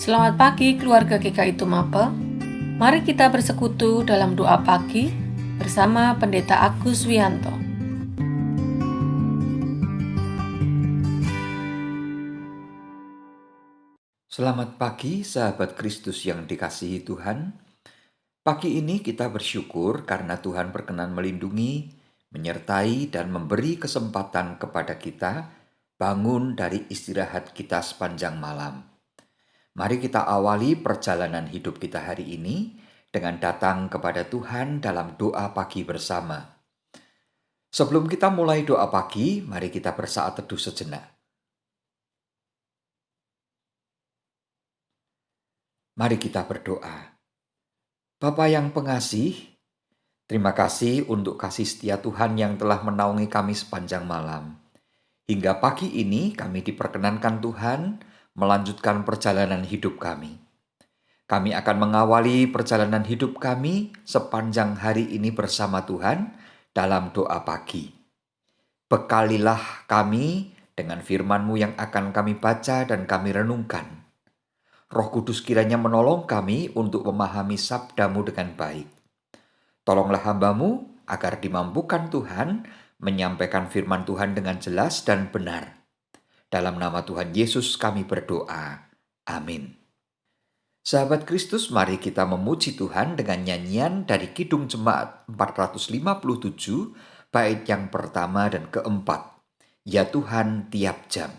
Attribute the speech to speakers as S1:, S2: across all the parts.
S1: Selamat pagi keluarga GKI Tumape. Mari kita bersekutu dalam doa pagi bersama Pendeta Agus Wianto.
S2: Selamat pagi sahabat Kristus yang dikasihi Tuhan. Pagi ini kita bersyukur karena Tuhan berkenan melindungi, menyertai dan memberi kesempatan kepada kita bangun dari istirahat kita sepanjang malam. Mari kita awali perjalanan hidup kita hari ini dengan datang kepada Tuhan dalam doa pagi bersama. Sebelum kita mulai doa pagi, mari kita bersaat teduh sejenak. Mari kita berdoa. Bapa yang pengasih, terima kasih untuk kasih setia Tuhan yang telah menaungi kami sepanjang malam. Hingga pagi ini kami diperkenankan Tuhan melanjutkan perjalanan hidup kami. Kami akan mengawali perjalanan hidup kami sepanjang hari ini bersama Tuhan dalam doa pagi. Bekalilah kami dengan firman-Mu yang akan kami baca dan kami renungkan. Roh Kudus kiranya menolong kami untuk memahami sabda-Mu dengan baik. Tolonglah hamba-Mu agar dimampukan Tuhan menyampaikan firman Tuhan dengan jelas dan benar. Dalam nama Tuhan Yesus kami berdoa. Amin. Sahabat Kristus, mari kita memuji Tuhan dengan nyanyian dari Kidung Jemaat 457, bait yang pertama dan keempat. Ya Tuhan tiap jam.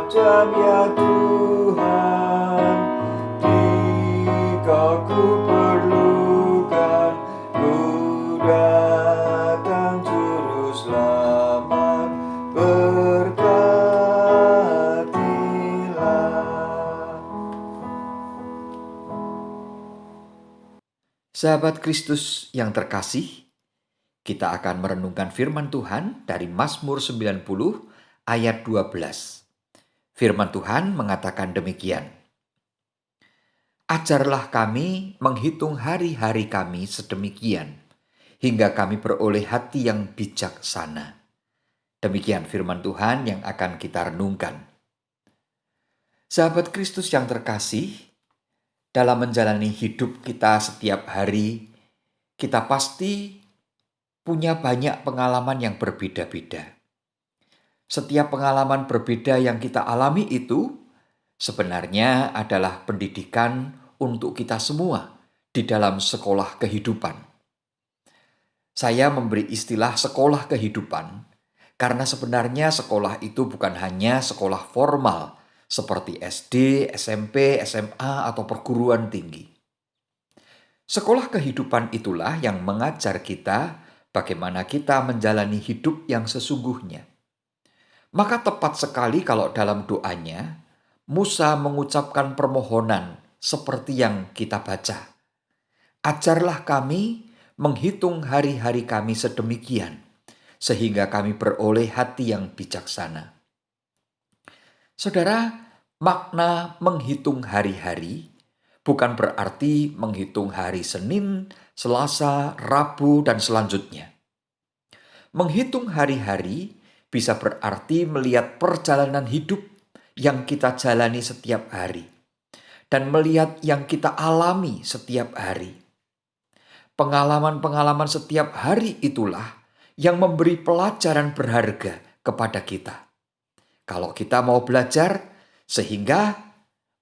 S3: Jam ya Tuhan, Dikau ku perlukan, ku datang juru selamat, berkatilah.
S2: Sahabat Kristus yang terkasih, kita akan merenungkan firman Tuhan dari Mazmur 90 ayat 12. Firman Tuhan mengatakan demikian. Ajarlah kami menghitung hari-hari kami sedemikian, hingga kami beroleh hati yang bijaksana. Demikian firman Tuhan yang akan kita renungkan. Sahabat Kristus yang terkasih, dalam menjalani hidup kita setiap hari, kita pasti punya banyak pengalaman yang berbeda-beda. Setiap pengalaman berbeda yang kita alami itu sebenarnya adalah pendidikan untuk kita semua di dalam sekolah kehidupan. Saya memberi istilah sekolah kehidupan karena sebenarnya sekolah itu bukan hanya sekolah formal seperti SD, SMP, SMA, atau perguruan tinggi. Sekolah kehidupan itulah yang mengajar kita bagaimana kita menjalani hidup yang sesungguhnya. Maka tepat sekali kalau dalam doanya, Musa mengucapkan permohonan seperti yang kita baca. Ajarlah kami menghitung hari-hari kami sedemikian, sehingga kami beroleh hati yang bijaksana. Saudara, makna menghitung hari-hari bukan berarti menghitung hari Senin, Selasa, Rabu, dan selanjutnya. Menghitung hari-hari bisa berarti melihat perjalanan hidup yang kita jalani setiap hari dan melihat yang kita alami setiap hari. Pengalaman-pengalaman setiap hari itulah yang memberi pelajaran berharga kepada kita. Kalau kita mau belajar, sehingga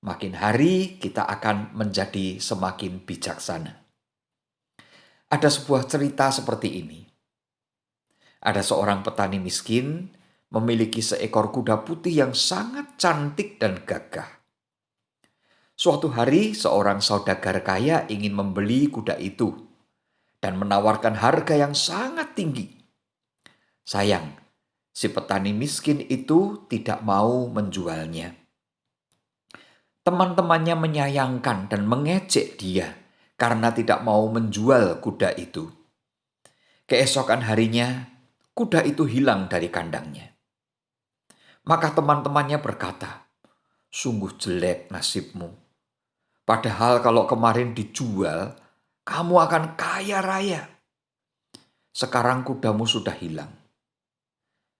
S2: makin hari kita akan menjadi semakin bijaksana. Ada sebuah cerita seperti ini. Ada seorang petani miskin memiliki seekor kuda putih yang sangat cantik dan gagah. Suatu hari seorang saudagar kaya ingin membeli kuda itu dan menawarkan harga yang sangat tinggi. Sayang, si petani miskin itu tidak mau menjualnya. Teman-temannya menyayangkan dan mengejek dia karena tidak mau menjual kuda itu. Keesokan harinya, kuda itu hilang dari kandangnya. Maka teman-temannya berkata, "Sungguh jelek nasibmu. Padahal kalau kemarin dijual, kamu akan kaya raya. Sekarang kudamu sudah hilang."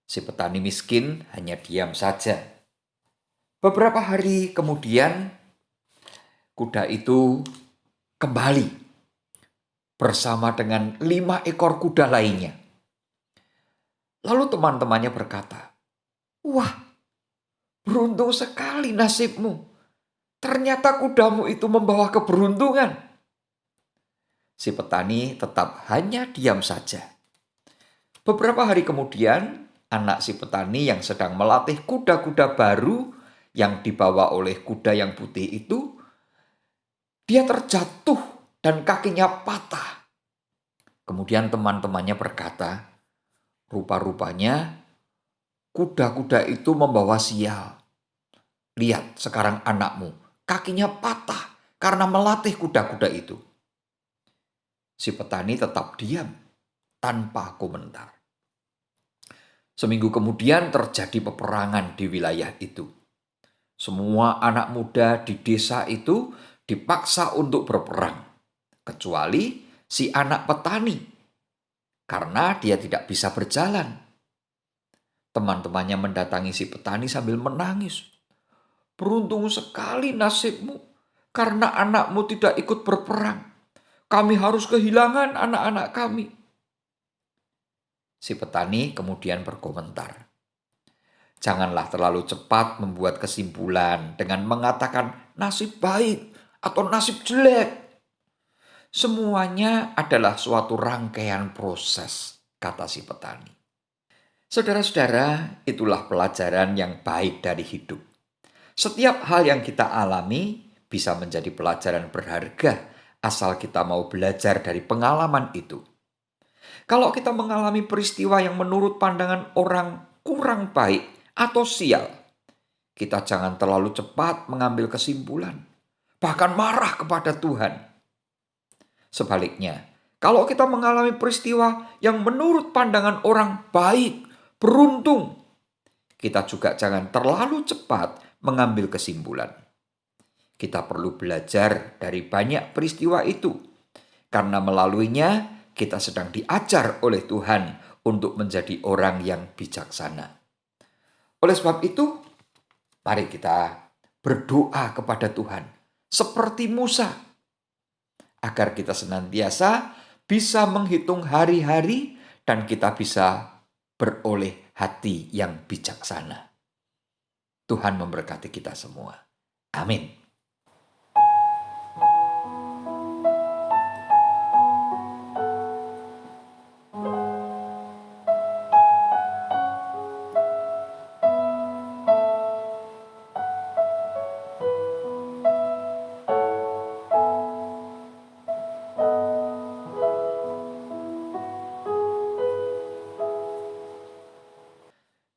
S2: Si petani miskin hanya diam saja. Beberapa hari kemudian, kuda itu kembali bersama dengan 5 ekor kuda lainnya. Lalu teman-temannya berkata, "Wah, beruntung sekali nasibmu. Ternyata kudamu itu membawa keberuntungan." Si petani tetap hanya diam saja. Beberapa hari kemudian, anak si petani yang sedang melatih kuda-kuda baru yang dibawa oleh kuda yang putih itu, dia terjatuh dan kakinya patah. Kemudian teman-temannya berkata, "Rupa-rupanya kuda-kuda itu membawa sial. Lihat sekarang anakmu, kakinya patah karena melatih kuda-kuda itu." Si petani tetap diam tanpa komentar. Seminggu kemudian terjadi peperangan di wilayah itu. Semua anak muda di desa itu dipaksa untuk berperang, kecuali si anak petani, karena dia tidak bisa berjalan. Teman-temannya mendatangi si petani sambil menangis. "Beruntung sekali nasibmu, karena anakmu tidak ikut berperang. Kami harus kehilangan anak-anak kami." Si petani kemudian berkomentar, "Janganlah terlalu cepat membuat kesimpulan dengan mengatakan nasib baik atau nasib jelek. Semuanya adalah suatu rangkaian proses," kata si petani. Saudara-saudara, itulah pelajaran yang baik dari hidup. Setiap hal yang kita alami bisa menjadi pelajaran berharga asal kita mau belajar dari pengalaman itu. Kalau kita mengalami peristiwa yang menurut pandangan orang kurang baik atau sial, kita jangan terlalu cepat mengambil kesimpulan, bahkan marah kepada Tuhan. Sebaliknya, kalau kita mengalami peristiwa yang menurut pandangan orang baik, beruntung, kita juga jangan terlalu cepat mengambil kesimpulan. Kita perlu belajar dari banyak peristiwa itu, karena melaluinya kita sedang diajar oleh Tuhan untuk menjadi orang yang bijaksana. Oleh sebab itu, mari kita berdoa kepada Tuhan seperti Musa, agar kita senantiasa bisa menghitung hari-hari dan kita bisa beroleh hati yang bijaksana. Tuhan memberkati kita semua. Amin.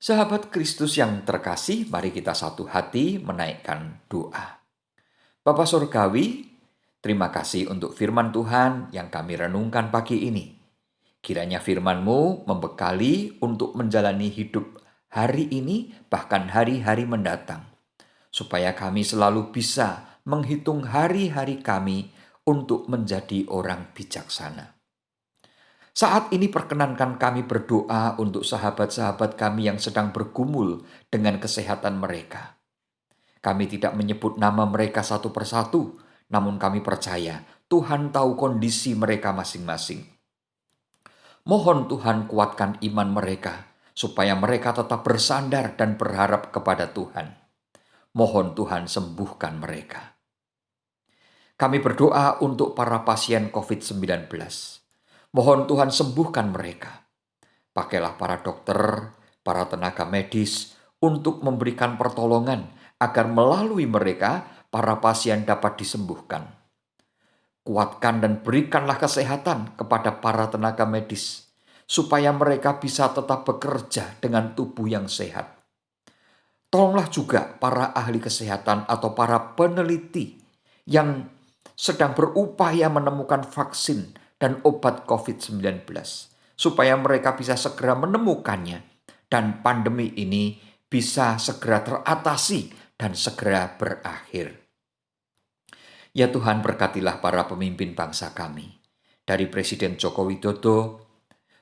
S2: Sahabat Kristus yang terkasih, mari kita satu hati menaikkan doa. Bapa Surgawi, terima kasih untuk firman Tuhan yang kami renungkan pagi ini. Kiranya firman-Mu membekali untuk menjalani hidup hari ini, bahkan hari-hari mendatang, supaya kami selalu bisa menghitung hari-hari kami untuk menjadi orang bijaksana. Saat ini perkenankan kami berdoa untuk sahabat-sahabat kami yang sedang bergumul dengan kesehatan mereka. Kami tidak menyebut nama mereka satu persatu, namun kami percaya Tuhan tahu kondisi mereka masing-masing. Mohon Tuhan kuatkan iman mereka, supaya mereka tetap bersandar dan berharap kepada Tuhan. Mohon Tuhan sembuhkan mereka. Kami berdoa untuk para pasien COVID-19. Mohon Tuhan sembuhkan mereka. Pakailah para dokter, para tenaga medis untuk memberikan pertolongan agar melalui mereka para pasien dapat disembuhkan. Kuatkan dan berikanlah kesehatan kepada para tenaga medis, supaya mereka bisa tetap bekerja dengan tubuh yang sehat. Tolonglah juga para ahli kesehatan atau para peneliti yang sedang berupaya menemukan vaksin dan obat COVID-19, supaya mereka bisa segera menemukannya dan pandemi ini bisa segera teratasi dan segera berakhir. Ya Tuhan, berkatilah para pemimpin bangsa kami, dari Presiden Joko Widodo,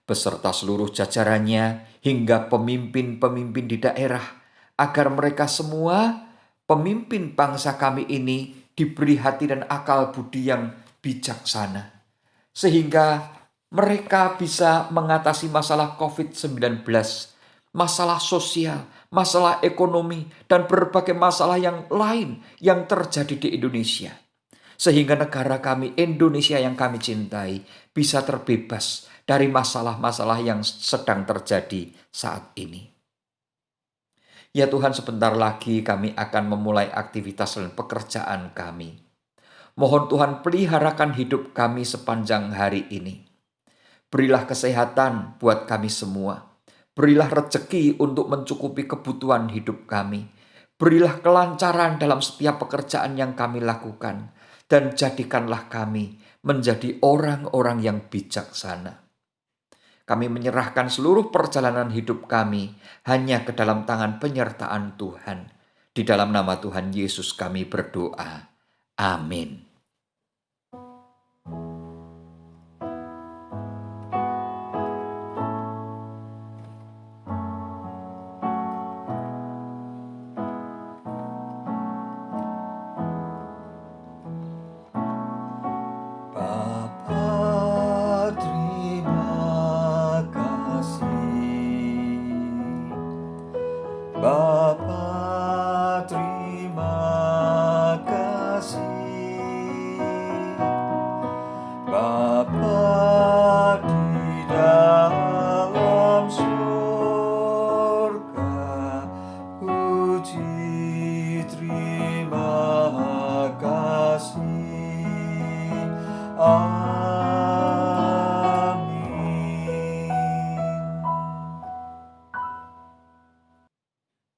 S2: beserta seluruh jajarannya, hingga pemimpin-pemimpin di daerah, agar mereka semua, pemimpin bangsa kami ini, diberi hati dan akal budi yang bijaksana, sehingga mereka bisa mengatasi masalah COVID-19, masalah sosial, masalah ekonomi, dan berbagai masalah yang lain yang terjadi di Indonesia. Sehingga negara kami, Indonesia yang kami cintai, bisa terbebas dari masalah-masalah yang sedang terjadi saat ini. Ya Tuhan, sebentar lagi kami akan memulai aktivitas dan pekerjaan kami. Mohon Tuhan peliharakan hidup kami sepanjang hari ini. Berilah kesehatan buat kami semua. Berilah rezeki untuk mencukupi kebutuhan hidup kami. Berilah kelancaran dalam setiap pekerjaan yang kami lakukan. Dan jadikanlah kami menjadi orang-orang yang bijaksana. Kami menyerahkan seluruh perjalanan hidup kami hanya ke dalam tangan penyertaan Tuhan. Di dalam nama Tuhan Yesus kami berdoa. Amin.
S3: Bapa, terima kasih. Bapa, terima kasih. Bapa di dalam surga, puji terima kasih. Amin.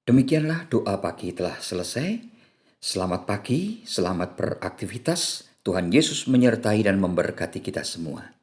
S2: Demikianlah doa pagi telah selesai. Selamat pagi, selamat beraktivitas. Tuhan Yesus menyertai dan memberkati kita semua.